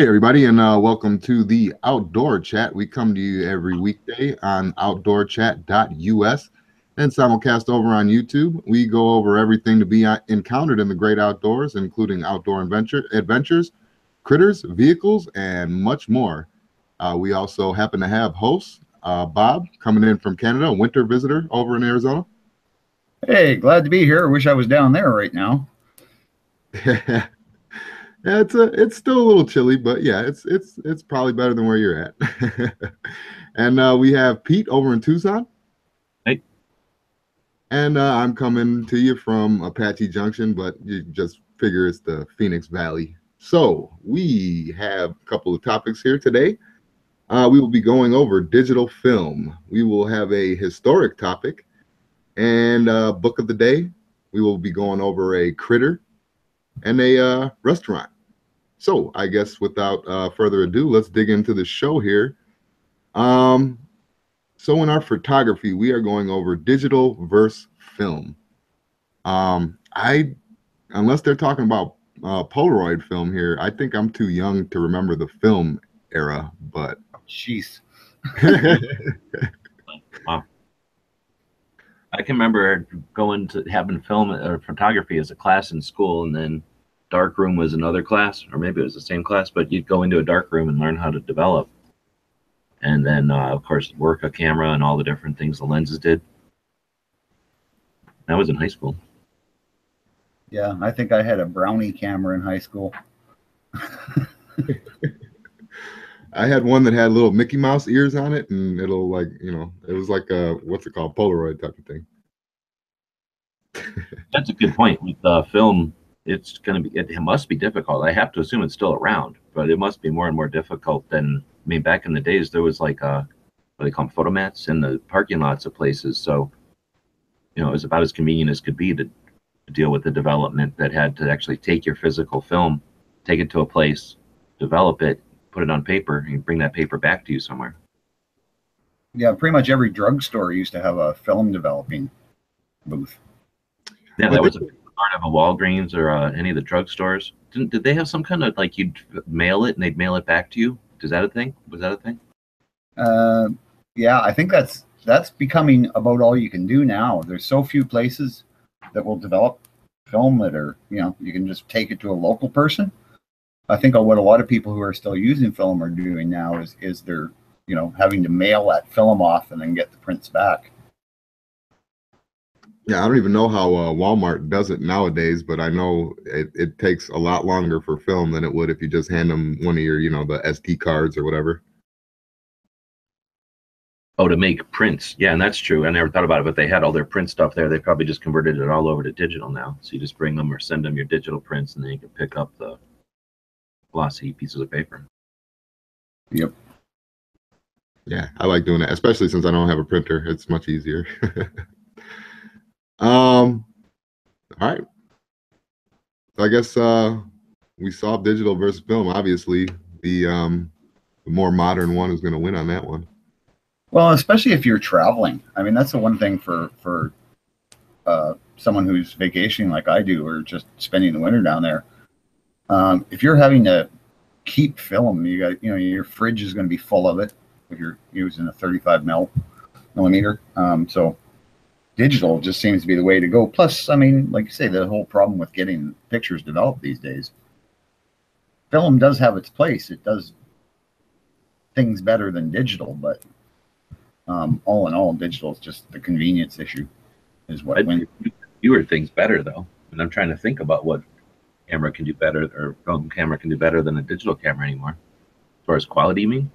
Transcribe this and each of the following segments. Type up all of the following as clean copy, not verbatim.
Hey everybody, and welcome to the Outdoor Chat. We come to you every weekday on outdoorchat.us and simulcast over on YouTube. We go over everything to be encountered in the great outdoors, including outdoor adventures, critters, vehicles, and much more. We also happen to have hosts, Bob, coming in from Canada, a winter visitor over in Arizona. Hey, glad to be here. Wish I was down there right now. Yeah, it's still a little chilly, but yeah, it's probably better than where you're at. And we have Pete over in Tucson. Hey. And I'm coming to you from Apache Junction, but you just figure it's the Phoenix Valley. So we have a couple of topics here today. We will be going over digital film. We will have a historic topic and book of the day. We will be going over a critter and a restaurant. So I guess without further ado, let's dig into the show here. So in our photography, we are going over digital versus film. Unless they're talking about Polaroid film here, I think I'm too young to remember the film era, but jeez. Wow. I can remember going to having film or photography as a class in school, and then dark room was another class, or maybe it was the same class, but you'd go into a dark room and learn how to develop. And then, of course, work a camera and all the different things the lenses did. That was in high school. Yeah, I think I had a Brownie camera in high school. I had one that had little Mickey Mouse ears on it, and it'll like, it was like a, what's it called, Polaroid type of thing. That's a good point. With the film, it's going to be, it must be difficult. I have to assume it's still around, but it must be more and more difficult than, I mean, back in the days, there was like what they call them, photomats in the parking lots of places. So, it was about as convenient as could be to deal with the development that had to actually take your physical film, take it to a place, develop it, put it on paper, and bring that paper back to you somewhere. Yeah, pretty much every drugstore used to have a film developing booth. Yeah, that was a part of a Walgreens or any of the drugstores. Did they have some kind of, like, you'd mail it and they'd mail it back to you? Is that a thing? Was that a thing? Yeah, I think that's becoming about all you can do now. There's so few places that will develop film that are, you can just take it to a local person. I think what a lot of people who are still using film are doing now is they're, having to mail that film off and then get the prints back. Yeah, I don't even know how Walmart does it nowadays, but I know it takes a lot longer for film than it would if you just hand them one of your, the SD cards or whatever. Oh, to make prints. Yeah, and that's true. I never thought about it, but they had all their print stuff there. They probably just converted it all over to digital now. So you just bring them or send them your digital prints, and then you can pick up the glossy pieces of paper. Yep. Yeah, I like doing that, especially since I don't have a printer. It's much easier. All right. So I guess we saw digital versus film. Obviously, the more modern one is going to win on that one. Well, especially if you're traveling. I mean, that's the one thing for someone who's vacationing like I do, or just spending the winter down there. If you're having to keep film, you got, your fridge is going to be full of it if you're using a 35 millimeter. So digital just seems to be the way to go. Plus, I mean, like you say, the whole problem with getting pictures developed these days. Film does have its place. It does things better than digital, but all in all, digital is just the convenience issue. Is what wins. Fewer things better though, and I'm trying to think about what camera can do better, or film camera can do better than a digital camera anymore. As far as quality, you mean,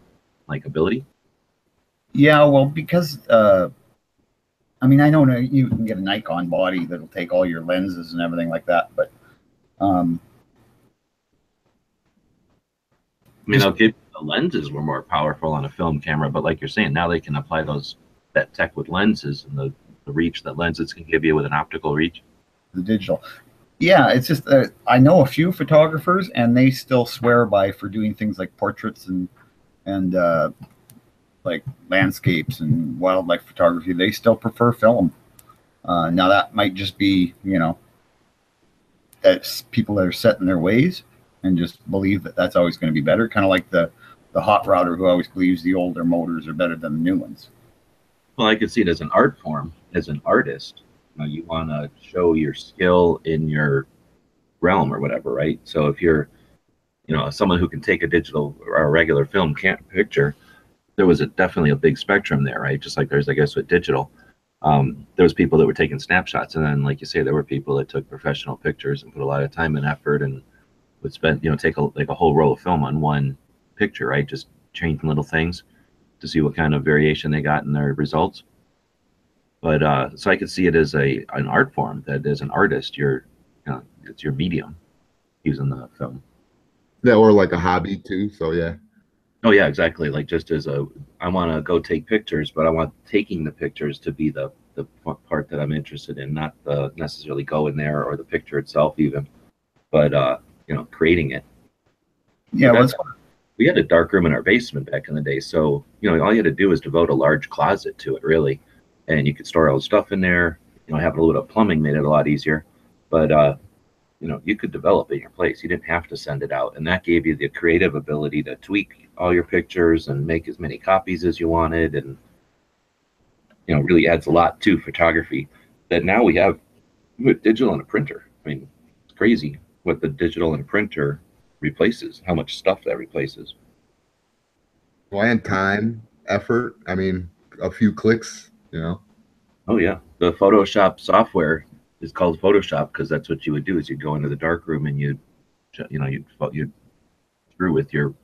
like ability? Yeah, well, because I mean, I know you can get a Nikon body that'll take all your lenses and everything like that, but I mean, okay, the lenses were more powerful on a film camera, but like you're saying, now they can apply that tech with lenses and the reach that lenses can give you with an optical reach. The digital. Yeah, it's just I know a few photographers, and they still swear by, for doing things like portraits and like landscapes and wildlife photography, they still prefer film. Now that might just be, that's people that are set in their ways, and just believe that that's always going to be better. Kind of like the hot rodder who always believes the older motors are better than the new ones. Well, I could see it as an art form, as an artist. You want to show your skill in your realm or whatever, right? So if you're, someone who can take a digital or a regular film can't picture, there was definitely a big spectrum there, right? Just like there's, I guess, with digital. There was people that were taking snapshots, and then, like you say, there were people that took professional pictures and put a lot of time and effort and would spend, take a whole roll of film on one picture, right? Just changing little things to see what kind of variation they got in their results. But so I could see it as an art form, that as an artist, it's your medium using the film. Yeah, or like a hobby too. So yeah. Oh yeah, exactly. Like just as I want to go take pictures, but I want taking the pictures to be the part that I'm interested in, not the necessarily go in there or the picture itself even, but creating it. Yeah, We had a dark room in our basement back in the day, so all you had to do was devote a large closet to it, really, and you could store all the stuff in there. Having a little bit of plumbing made it a lot easier, but you could develop it in your place. You didn't have to send it out, and that gave you the creative ability to tweak all your pictures and make as many copies as you wanted, and really adds a lot to photography that now we have with digital and a printer. I mean, it's crazy what the digital and printer replaces, how much stuff that replaces. Well, and time, effort. I mean, a few clicks. Oh yeah, the Photoshop software is called Photoshop because that's what you would do is you'd go into the dark room and you'd screw with your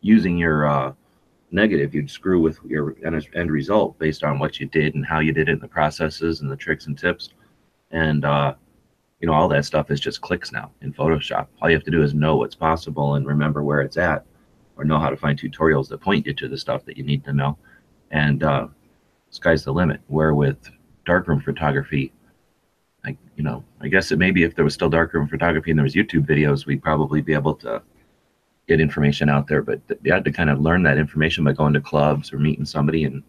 using your negative, you'd screw with your end result based on what you did and how you did it and the processes and the tricks and tips. And all that stuff is just clicks now in Photoshop. All you have to do is know what's possible and remember where it's at, or know how to find tutorials that point you to the stuff that you need to know. And sky's the limit. Where with darkroom photography, I guess it maybe if there was still darkroom photography and there was YouTube videos, we'd probably be able to get information out there. But you had to kind of learn that information by going to clubs or meeting somebody and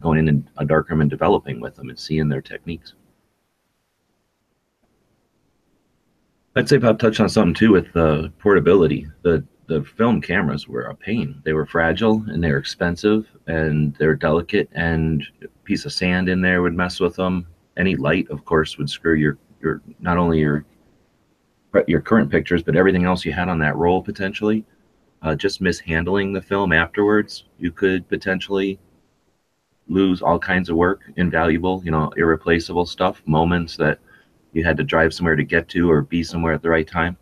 going in a darkroom and developing with them and seeing their techniques. I'd say Bob touched on something too with the portability. The film cameras were a pain. They were fragile and they were expensive and they were delicate, and a piece of sand in there would mess with them. Any light, of course, would screw your not only your current pictures, but everything else you had on that roll potentially. Just mishandling the film afterwards, you could potentially lose all kinds of work, invaluable, irreplaceable stuff, moments that you had to drive somewhere to get to or be somewhere at the right time.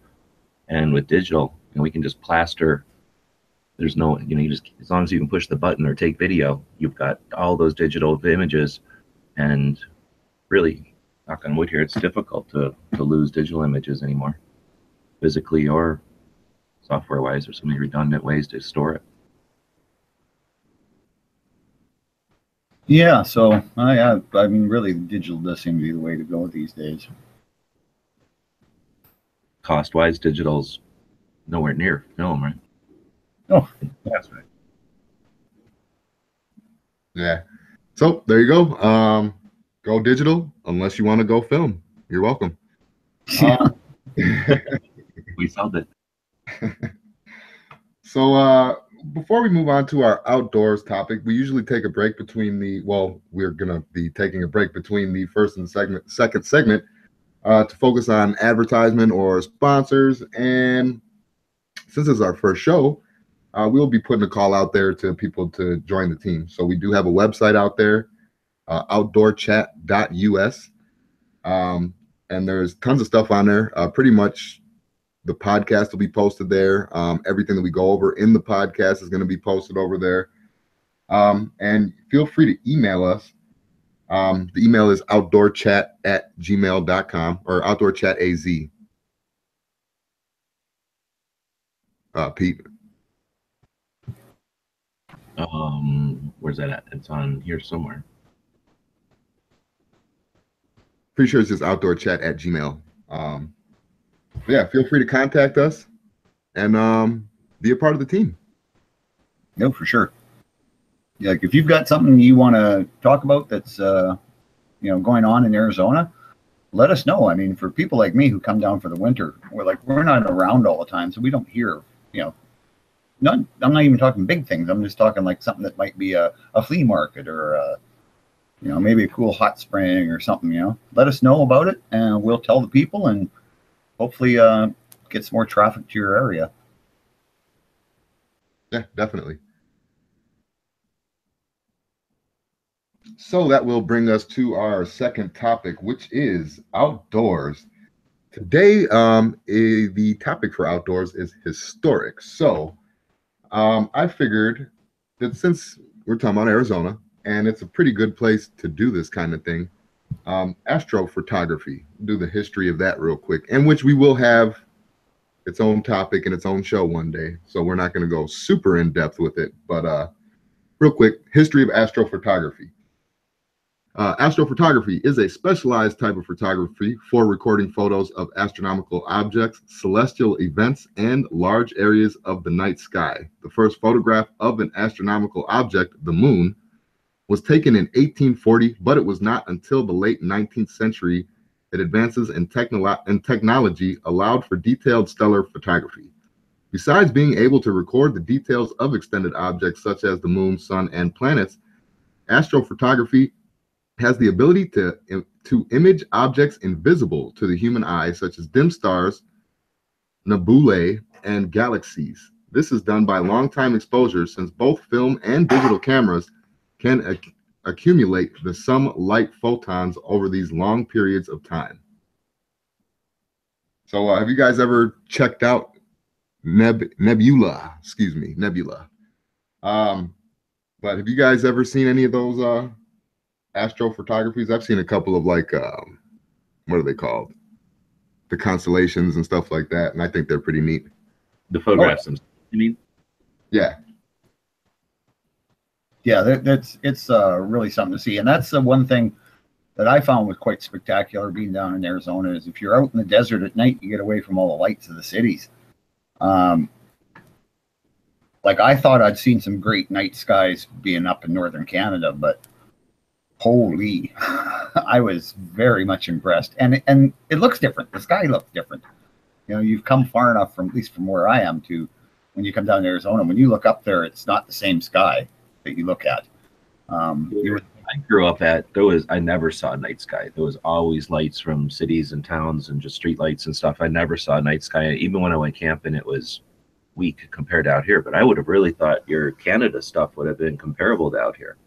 And with digital, we can just plaster. There's no, you just, as long as you can push the button or take video, you've got all those digital images. And really, knock on wood here, it's difficult to lose digital images anymore, physically or software wise. There's so many redundant ways to store it. Yeah, so I mean, really, digital does seem to be the way to go these days. Cost wise, digital's nowhere near film, right? Oh, that's right. Yeah. So there you go. Go digital unless you want to go film. You're welcome. Yeah. We solved it. So before we move on to our outdoors topic, we usually take a break between we're going to be taking a break between the first and second segment to focus on advertisement or sponsors. And since it's our first show, we'll be putting a call out there to people to join the team. So we do have a website out there, outdoorchat.us. And there's tons of stuff on there. Pretty much the podcast will be posted there. Everything that we go over in the podcast is going to be posted over there. And feel free to email us. The email is outdoorchat@gmail.com or outdoorchataz. Pete. Where's that at? It's on here somewhere. Pretty sure it's just outdoorchat@gmail. Yeah, feel free to contact us and be a part of the team. No, for sure. Yeah, like if you've got something you want to talk about that's going on in Arizona, let us know. I mean, for people like me who come down for the winter, we're not around all the time, so we don't hear, you know, I'm not even talking big things. I'm just talking like something that might be a flea market or you know, maybe a cool hot spring or something. You know, let us know about it, and we'll tell the people, and hopefully get some more traffic to your area. Yeah, definitely. So that will bring us to our second topic, which is outdoors. Today, the topic for outdoors is historic. So I figured that since we're talking about Arizona, and it's a pretty good place to do this kind of thing, astrophotography, do the history of that real quick, in which we will have its own topic and its own show one day. So we're not going to go super in depth with it, but real quick, history of astrophotography. Astrophotography is a specialized type of photography for recording photos of astronomical objects, celestial events, and large areas of the night sky. The first photograph of an astronomical object, the moon, was taken in 1840, but it was not until the late 19th century that advances in technology allowed for detailed stellar photography. Besides being able to record the details of extended objects such as the moon, sun, and planets, astrophotography has the ability to image objects invisible to the human eye, such as dim stars, nebulae, and galaxies. This is done by long-time exposure, since both film and digital cameras can accumulate the some light photons over these long periods of time. So, have you guys ever checked out nebula? Excuse me, nebula. Um, but have you guys ever seen any of those astrophotographies? I've seen a couple of like what are they called? The constellations and stuff like that, and I think they're pretty neat. The photographs themselves, you mean? Yeah. Yeah, it's really something to see, and that's the one thing that I found was quite spectacular being down in Arizona is if you're out in the desert at night, you get away from all the lights of the cities. Like I thought I'd seen some great night skies being up in northern Canada, but holy, I was very much impressed. And it looks different. The sky looks different. You know, you've come far enough from, at least from where I am, to when you come down to Arizona, when you look up there, it's not the same sky that you look at. I grew up I never saw a night sky. There was always lights from cities and towns and just street lights and stuff. I never saw a night sky. Even when I went camping, it was weak compared to out here. But I would have really thought your Canada stuff would have been comparable to out here.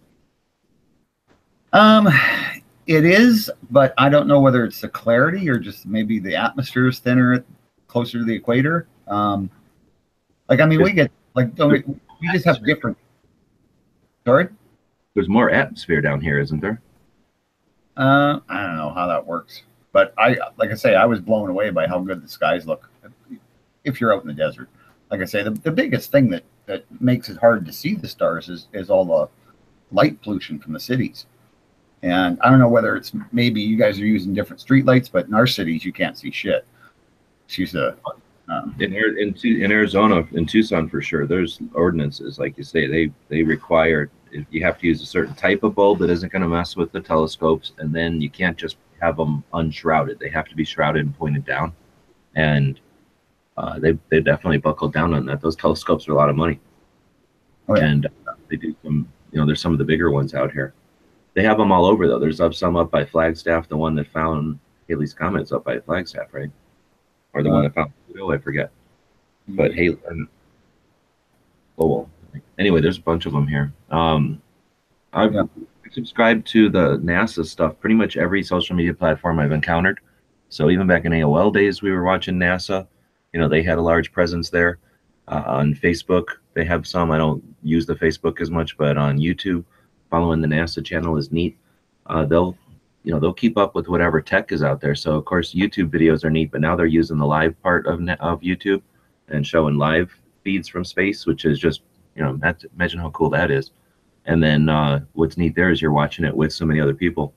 It is, but I don't know whether it's the clarity or just maybe the atmosphere is thinner closer to the equator. Like, I mean, we get like, we just have different. Sorry? There's more atmosphere down here, isn't there? I don't know how that works, but like I say, I was blown away by how good the skies look if you're out in the desert. Like I say, the biggest thing that makes it hard to see the stars is all the light pollution from the cities. And I don't know whether it's maybe you guys are using different street lights, but in our cities you can't see shit. She's a in Arizona, in Tucson for sure. There's ordinances, like you say, they require you have to use a certain type of bulb that isn't going to mess with the telescopes, and then you can't just have them unshrouded. They have to be shrouded and pointed down, and they definitely buckled down on that. Those telescopes are a lot of money, and they do some. You know, there's some of the bigger ones out here. They have them all over though. There's some up by Flagstaff. The one that found Haley's Comet's up by Flagstaff, right? Or the one that found Pluto, I forget. But Haley, oh well. Anyway, there's a bunch of them here. I've subscribed to the NASA stuff. Pretty much every social media platform I've encountered. So even back in AOL days, we were watching NASA. You know, they had a large presence there. On Facebook, they have some. I don't use the Facebook as much, but on YouTube, following the NASA channel is neat. They'll keep up with whatever tech is out there. So of course, YouTube videos are neat, but now they're using the live part of YouTube and showing live feeds from space, which is just, you know, imagine how cool that is. And then what's neat there is you're watching it with so many other people.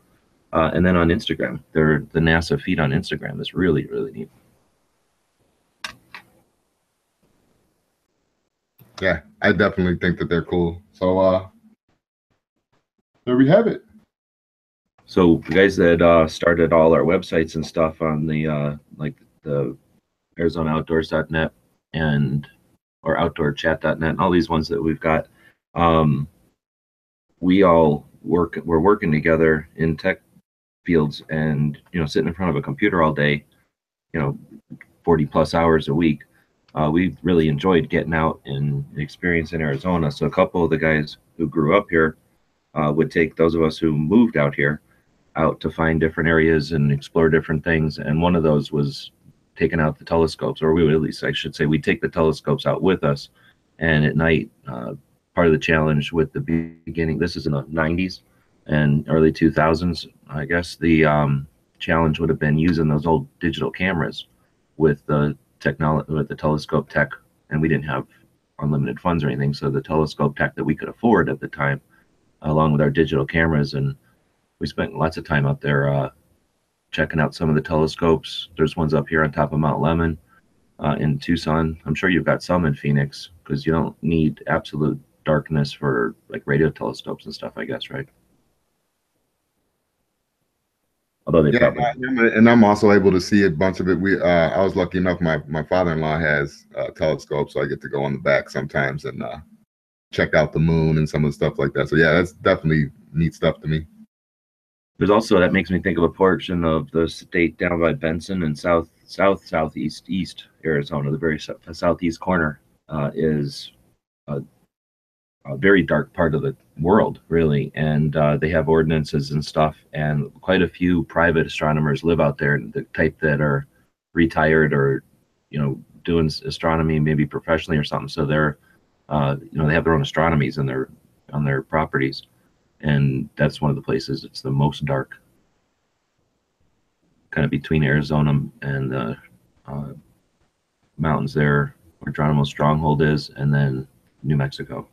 And then on Instagram, the NASA feed on Instagram is really, really neat. Yeah, I definitely think that they're cool. So there we have it. So the guys that started all our websites and stuff on the like the ArizonaOutdoors.net and or OutdoorChat.net and all these ones that we've got, um, we're working together in tech fields, and sitting in front of a computer all day, 40 plus hours a week. We really enjoyed getting out and experiencing Arizona. So a couple of the guys who grew up here would take those of us who moved out here out to find different areas and explore different things. And one of those was taking out the telescopes, or we would, at least I should say, we take the telescopes out with us. And at night, part of the challenge with the beginning, this is in the 90s and early 2000s, I guess, the challenge would have been using those old digital cameras with the technology, with the telescope tech. And we didn't have unlimited funds or anything. So the telescope tech that we could afford at the time, along with our digital cameras, and we spent lots of time out there checking out some of the telescopes. There's ones up here on top of Mount Lemmon in Tucson. I'm sure you've got some in Phoenix, because you don't need absolute darkness for like radio telescopes and stuff, I guess, right? Although they probably. And I'm also able to see a bunch of it. I was lucky enough. My father-in-law has a telescope, so I get to go on the back sometimes and check out the moon and some of the stuff like that. So yeah, that's definitely neat stuff to me. There's also, that makes me think of a portion of the state down by Benson and southeast Arizona. The very southeast corner is a very dark part of the world, really, and they have ordinances and stuff, and quite a few private astronomers live out there, the type that are retired or doing astronomy maybe professionally or something. So they're they have their own astronomies on their properties. And that's one of the places it's the most dark, kind of between Arizona and the mountains there, where Geronimo's stronghold is, and then New Mexico,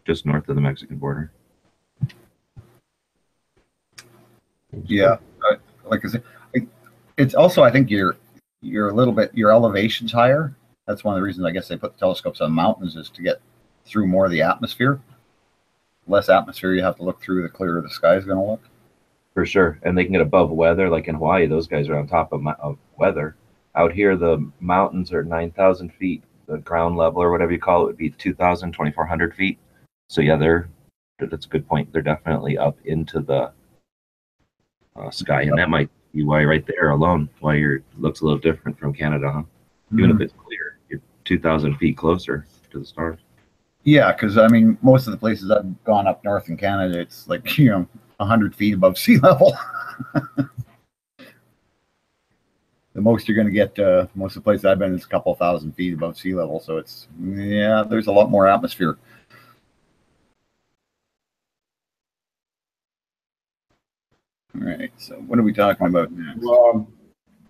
just north of the Mexican border. Yeah, like I said, it's also, I think you're a little bit, your elevation's higher. That's one of the reasons I guess they put the telescopes on mountains, is to get through more of the atmosphere. Less atmosphere you have to look through, the clearer the sky is going to look. For sure. And they can get above weather. Like in Hawaii, those guys are on top of weather. Out here, the mountains are 9,000 feet. The ground level, or whatever you call it, would be 2,000, 2,400 feet. So yeah, that's a good point. They're definitely up into the sky. And that might be why right there alone, why it looks a little different from Canada, huh? Even if it's clear, you're 2,000 feet closer to the stars. Yeah, because I mean, most of the places I've gone up north in Canada, it's like 100 feet above sea level. The most you're going to get, most of the places I've been, is a couple thousand feet above sea level. So it's, yeah, there's a lot more atmosphere. All right, so what are we talking about next? Well,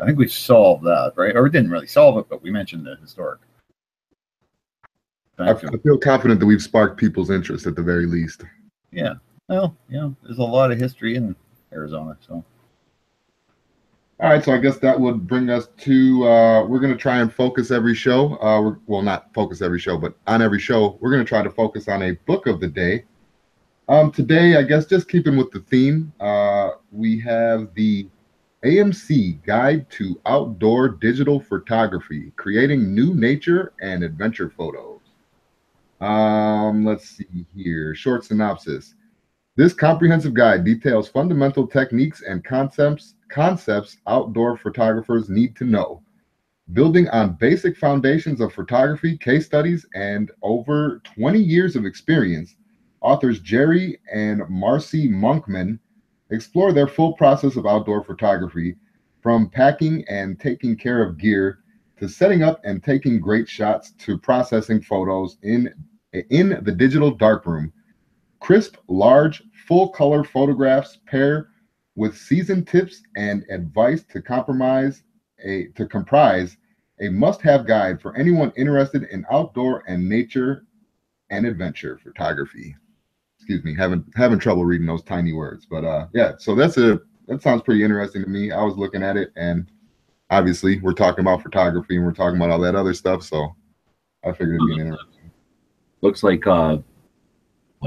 I think we've solved that, right? Or we didn't really solve it, but we mentioned the historic. I feel confident that we've sparked people's interest at the very least. Yeah. Well, there's a lot of history in Arizona. So. All right, so I guess that would bring us to, we're going to try and focus every show. Well, not focus every show, but on every show, we're going to try to focus on a book of the day. Today, I guess, just keeping with the theme, we have the AMC Guide to Outdoor Digital Photography, Creating New Nature and Adventure Photos. Let's see here. Short synopsis. This comprehensive guide details fundamental techniques and concepts outdoor photographers need to know. Building on basic foundations of photography, case studies, and over 20 years of experience, authors Jerry and Marcy Monkman explore their full process of outdoor photography, from packing and taking care of gear to setting up and taking great shots to processing photos in the digital darkroom. Crisp, large, full-color photographs pair with seasoned tips and advice to comprise a must-have guide for anyone interested in outdoor and nature and adventure photography. Excuse me, having trouble reading those tiny words, but yeah. So that sounds pretty interesting to me. I was looking at it, and obviously we're talking about photography and we're talking about all that other stuff, so I figured it'd be an interesting. Looks like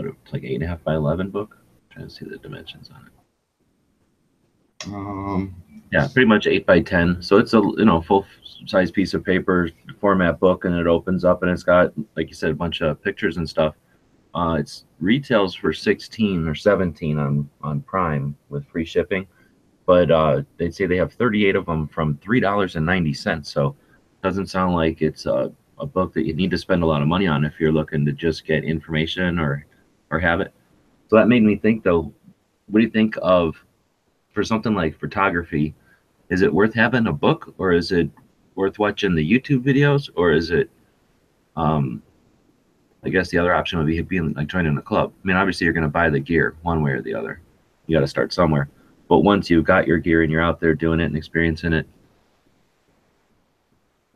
it's like 8.5 by 11 book. I'm trying to see the dimensions on it. Um, Yeah, pretty much 8 by 10. So it's a full size piece of paper format book, and it opens up and it's got, like you said, a bunch of pictures and stuff. It's retails for 16 or 17 on Prime with free shipping, but they'd say they have 38 of them from $3.90. So it doesn't sound like it's a book that you need to spend a lot of money on if you're looking to just get information or have it. So that made me think, though, what do you think of for something like photography? Is it worth having a book, or is it worth watching the YouTube videos, or is it I guess the other option would be being like joining a club. I mean, obviously you're going to buy the gear one way or the other. You got to start somewhere. But once you've got your gear and you're out there doing it and experiencing it,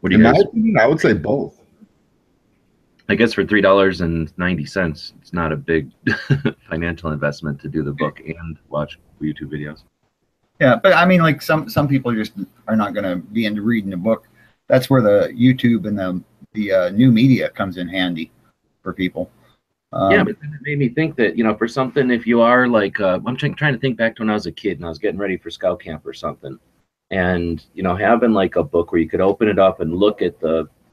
what do in you my guys? opinion, I would say both. I guess for $3.90, it's not a big financial investment to do the book and watch YouTube videos. Yeah, but I mean, like some people just are not going to be into reading a book. That's where the YouTube and the new media comes in handy for people. Yeah, but then it made me think that, for something, if you are like, I'm trying to think back to when I was a kid and I was getting ready for scout camp or something. And, having like a book where you could open it up and look at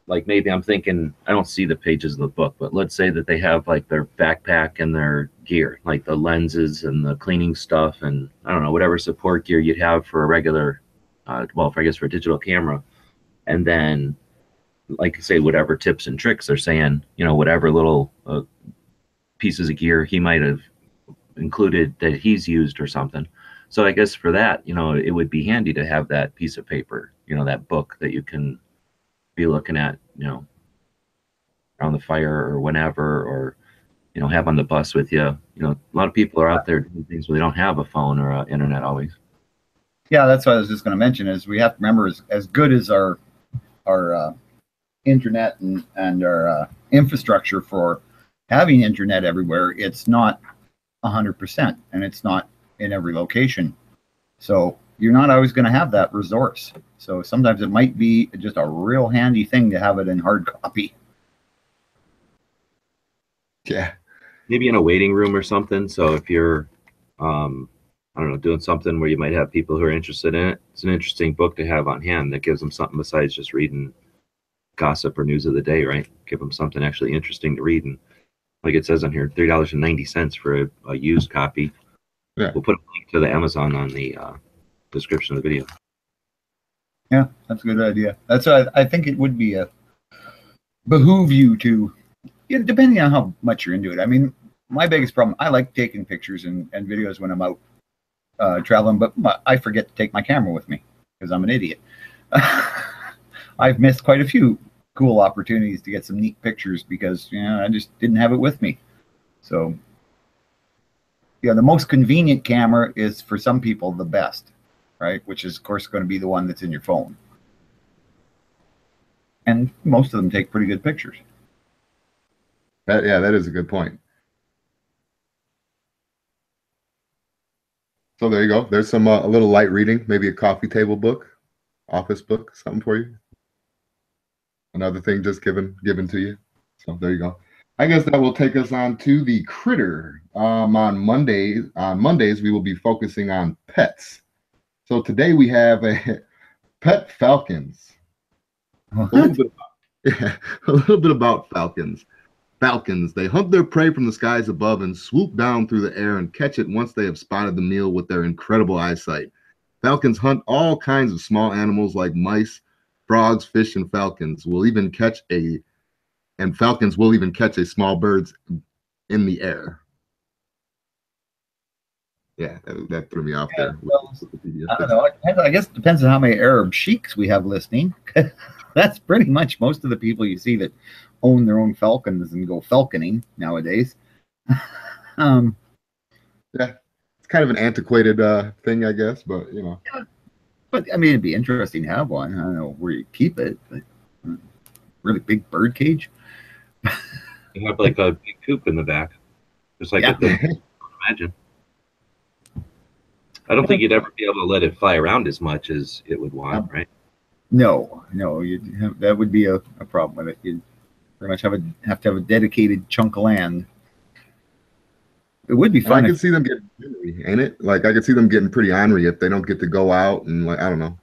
like maybe I'm thinking, I don't see the pages of the book, but let's say that they have like their backpack and their gear, like the lenses and the cleaning stuff and I don't know, whatever support gear you'd have for a regular, I guess for a digital camera. And then, like say, whatever tips and tricks they're saying, whatever little pieces of gear he might have included that he's used or something. So I guess for that, it would be handy to have that piece of paper, that book that you can be looking at, around the fire or whenever, or, have on the bus with you. A lot of people are out there doing things where they don't have a phone or internet always. Yeah, that's what I was just going to mention is we have to remember as good as our internet and our infrastructure for having internet everywhere, it's not 100%, and it's not in every location. So you're not always going to have that resource. So sometimes it might be just a real handy thing to have it in hard copy. Yeah. Maybe in a waiting room or something. So if you're, I don't know, doing something where you might have people who are interested in it, it's an interesting book to have on hand that gives them something besides just reading gossip or news of the day, right? Give them something actually interesting to read. And like it says on here, $3.90 for a used copy. Yeah. We'll put a link to the Amazon on the description of the video. Yeah, that's a good idea. That's I think it would be behoove you to, depending on how much you're into it. I mean, my biggest problem, I like taking pictures and videos when I'm out traveling, but I forget to take my camera with me because I'm an idiot. I've missed quite a few cool opportunities to get some neat pictures because I just didn't have it with me. So yeah, the most convenient camera is for some people the best, right? Which is of course going to be the one that's in your phone. And most of them take pretty good pictures. That is a good point. So there you go. There's some a little light reading, maybe a coffee table book, office book, something for you. Another thing just given to you. So there you go. I guess that will take us on to the critter. On Mondays, we will be focusing on pets. So today we have a pet falcons. A little bit about falcons. Falcons, they hunt their prey from the skies above and swoop down through the air and catch it once they have spotted the meal with their incredible eyesight. Falcons hunt all kinds of small animals like mice, frogs, fish, and falcons will even catch small birds in the air. Yeah, that threw me off there. Well, I don't know. I guess it depends on how many Arab sheiks we have listening. That's pretty much most of the people you see that own their own falcons and go falconing nowadays. Yeah, it's kind of an antiquated thing, I guess, but Yeah. But I mean, it'd be interesting to have one. I don't know where you keep it, but really big bird cage. You have like a big coop in the back, just like a thing. Imagine. I don't think you'd ever be able to let it fly around as much as it would want, right? No, that would be a problem with it. You'd pretty much have to have a dedicated chunk of land. It would be And I fun could if, see them getting ornery, ain't it? Like I could see them getting pretty ornery if they don't get to go out and like I don't know,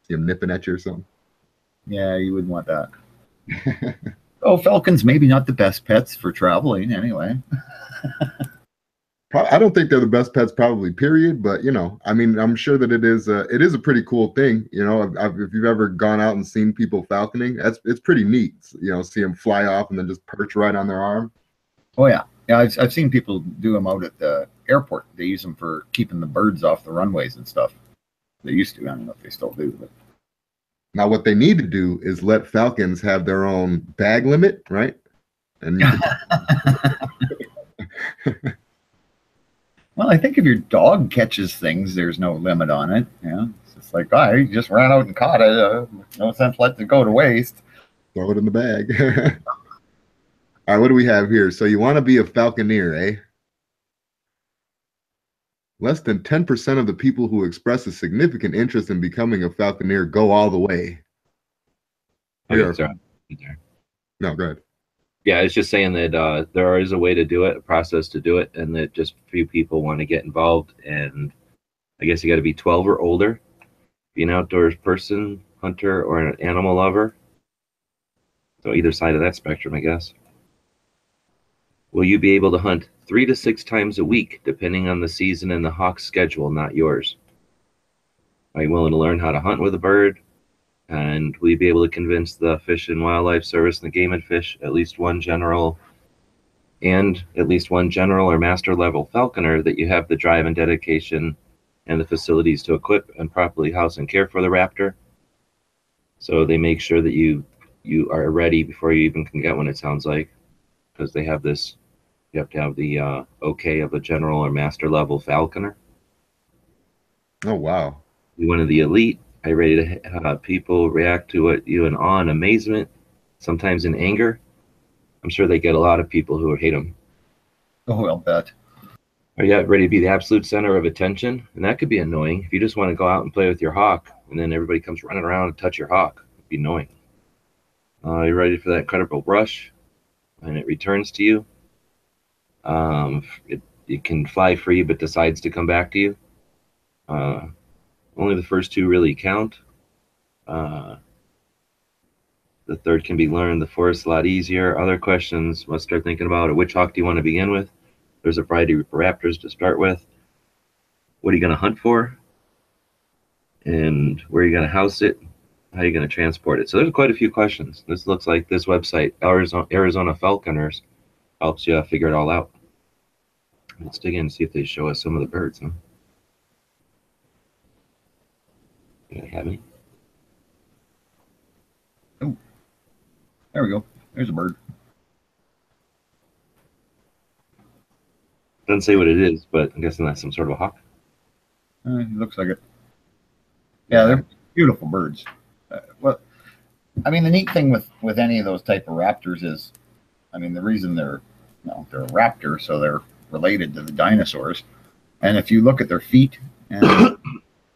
see them nipping at you or something. yeah, you would want that. Oh, falcons maybe not the best pets for traveling anyway. I don't think they're the best pets, probably. Period. But I mean, I'm sure that it is a pretty cool thing. If you've ever gone out and seen people falconing, it's pretty neat. See them fly off and then just perch right on their arm. Oh yeah, yeah. I've seen people do them out at the airport. They use them for keeping the birds off the runways and stuff. They used to. I don't know if they still do, but Now, what they need to do is let falcons have their own bag limit, right? And you well, I think if your dog catches things, there's no limit on it. Yeah, it's just like, oh, you just ran out and caught it. No sense letting it go to waste. throw it in the bag. All right, what do we have here? So you want to be a falconeer, eh? Less than 10% of the people who express a significant interest in becoming a falconeer go all the way. Okay, sorry. No, go ahead. Yeah, it's just saying that there is a way to do it, a process to do it, and that just few people want to get involved. And I guess you got to be 12 or older, be an outdoors person, hunter, or an animal lover. So either side of that spectrum, I guess. Will you be able to hunt 3 to 6 times a week, depending on the season and the hawk's schedule, not yours? Are you willing to learn how to hunt with a bird? And will you be able to convince the Fish and Wildlife Service and the Game and Fish at least one general or master level falconer that you have the drive and dedication and the facilities to equip and properly house and care for the raptor? So they make sure that you are ready before you even can get one, it sounds like, because they have this, you have to have the okay of a general or master level falconer. Oh, wow. You're one of the elite. Are you ready to have people react to it you in awe and amazement, sometimes in anger? I'm sure they get a lot of people who hate them. Oh, I'll bet. Are you ready to be the absolute center of attention? And that could be annoying. If you just want to go out and play with your hawk, and then everybody comes running around and touch your hawk, it'd be annoying. Are you ready for that incredible rush? And it returns to you. It can fly free, but decides to come back to you. Only the first 2 really count. The third can be learned. The fourth's a lot easier. Other questions, let's start thinking about it. Which hawk do you want to begin with? There's a variety of raptors to start with. What are you going to hunt for? And where are you going to house it? How are you going to transport it? So there's quite a few questions. This looks like this website, Arizona Falconers, helps you figure it all out. Let's dig in and see if they show us some of the birds. Huh? Do they have any? Oh, there we go. There's a bird. Doesn't say what it is, but I'm guessing that's some sort of a hawk. It looks like it. Yeah, they're beautiful birds. Well, I mean, the neat thing with any of those type of raptors is, I mean, the reason they're a raptor, so they're related to the dinosaurs. And if you look at their feet and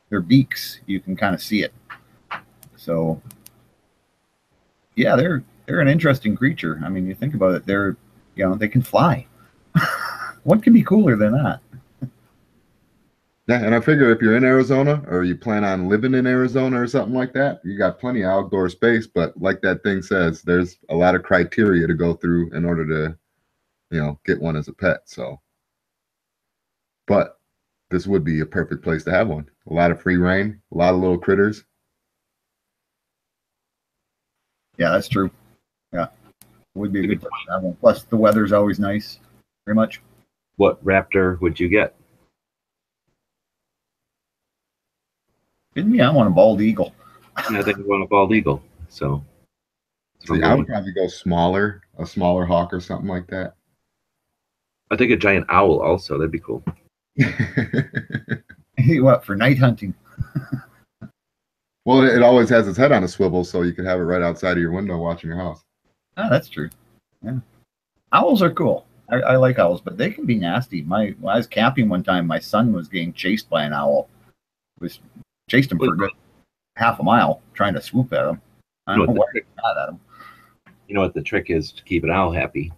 their beaks, you can kind of see it. So, yeah, they're an interesting creature. I mean, you think about it, they can fly. What could be cooler than that? Yeah, and I figure if you're in Arizona or you plan on living in Arizona or something like that, you got plenty of outdoor space. But like that thing says, there's a lot of criteria to go through in order to, get one as a pet. So, but this would be a perfect place to have one. A lot of free reign, a lot of little critters. Yeah, that's true. Yeah, it would be a good place to have one. Plus, the weather's always nice. Very much. What raptor would you get? I want a bald eagle. I think I want a bald eagle. So See, I would probably go smaller, a smaller hawk or something like that. I think a giant owl also. That'd be cool. What, for night hunting? Well, it always has its head on a swivel, so you could have it right outside of your window watching your house. Oh, that's true. Yeah, owls are cool. I like owls, but they can be nasty. When I was camping one time, my son was getting chased by an owl. Chased him for a good half a mile, trying to swoop at him. I don't know why he got at him. You know what the trick is to keep an owl happy?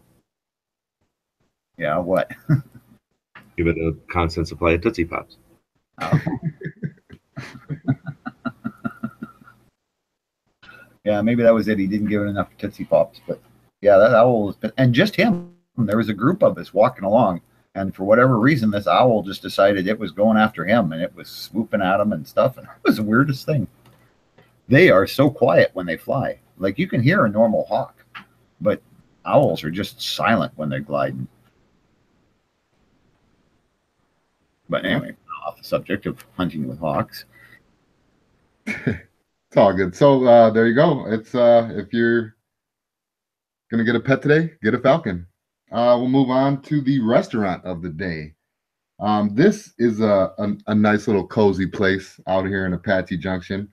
Yeah, what? Give it a constant supply of Tootsie Pops. Oh. Yeah, maybe that was it. He didn't give it enough Tootsie Pops, but yeah, that owl was, and just him. There was a group of us walking along, and for whatever reason, this owl just decided it was going after him, and it was swooping at him and stuff. And it was the weirdest thing. They are so quiet when they fly. Like you can hear a normal hawk, but owls are just silent when they're gliding. But anyway, off the subject of hunting with hawks. It's all good. So there you go. It's if you're gonna get a pet today, get a falcon. We'll move on to the restaurant of the day. This is a nice little cozy place out here in Apache Junction.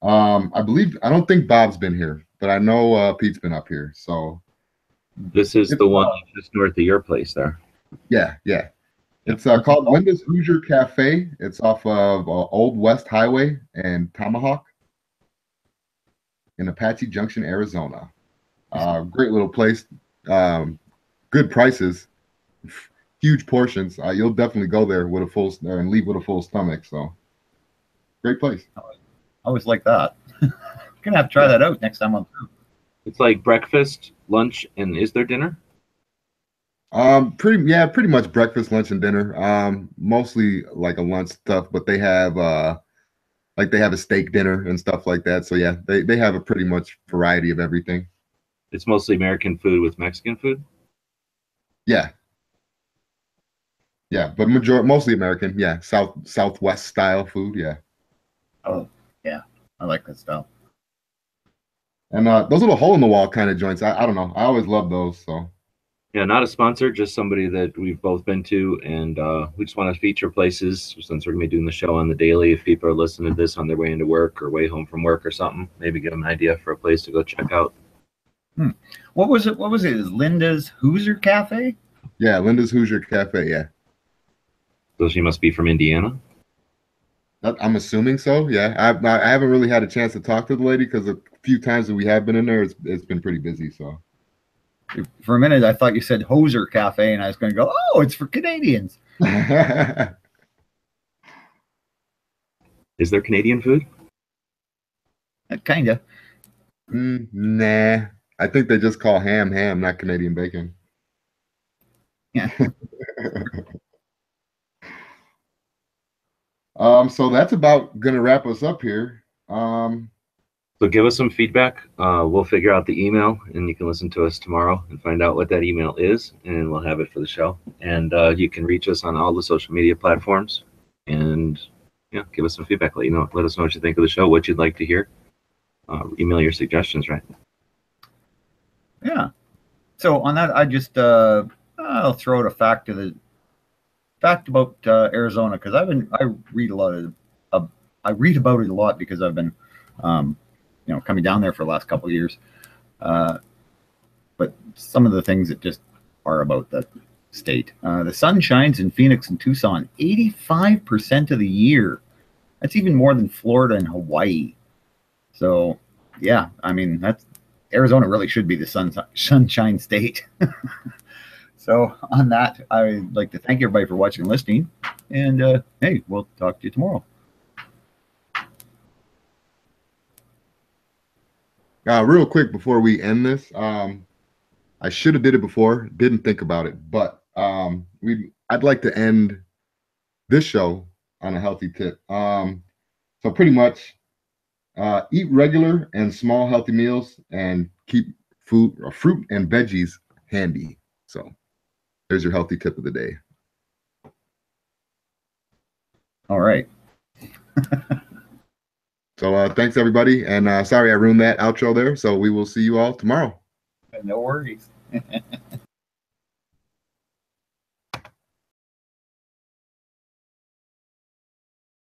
I don't think Bob's been here, but I know Pete's been up here. So This is the one just north of your place there. yeah. It's called Linda's Hoosier Cafe. It's off of Old West Highway and Tomahawk in Apache Junction, Arizona. Great little place. Good prices, huge portions. You'll definitely go there with a full and leave with a full stomach. So great place. I always like that. Gonna have to try that out next time I'm through. It's like breakfast, lunch, and is there dinner? Pretty much breakfast, lunch, and dinner. Mostly like a lunch stuff, but they have they have a steak dinner and stuff like that. So yeah, they have a pretty much variety of everything. It's mostly American food with Mexican food. Yeah, but mostly American. Yeah, Southwest style food. Yeah. Oh yeah, I like that style. And those little hole in the wall kind of joints, I don't know. I always love those. So Yeah, not a sponsor, just somebody that we've both been to, and we just want to feature places since we're gonna be doing the show on the daily. If people are listening to this on their way into work or way home from work or something, maybe give them an idea for a place to go check out. What was it? Is Linda's Hoosier Cafe? yeah, Linda's Hoosier Cafe. Yeah, So she must be from Indiana. I'm assuming so. Yeah, I haven't really had a chance to talk to the lady because a few times that we have been in there, it's been pretty busy. So For a minute, I thought you said Hoser Cafe, and I was going to go, oh, it's for Canadians. Is there Canadian food? Kind of. Nah, I think they just call ham, not Canadian bacon. Yeah. So that's about gonna wrap us up here. So give us some feedback. We'll figure out the email, and you can listen to us tomorrow and find out what that email is, and we'll have it for the show. And you can reach us on all the social media platforms, and yeah, give us some feedback. Let us know what you think of the show, what you'd like to hear. Email your suggestions, right? Yeah. So on that, I just I'll throw out a fact about Arizona, because I read about it a lot because I've been coming down there for the last couple of years. But some of the things that just are about the state. The sun shines in Phoenix and Tucson 85% of the year. That's even more than Florida and Hawaii. So yeah, I mean, Arizona really should be the sunshine state. So on that, I'd like to thank everybody for watching and listening. And hey, we'll talk to you tomorrow. Real quick before we end this, I should have did it before, didn't think about it, but I'd like to end this show on a healthy tip. So pretty much, eat regular and small healthy meals, and keep fruit and veggies handy. So there's your healthy tip of the day. All right. So thanks everybody, and sorry I ruined that outro there. So we will see you all tomorrow. No worries.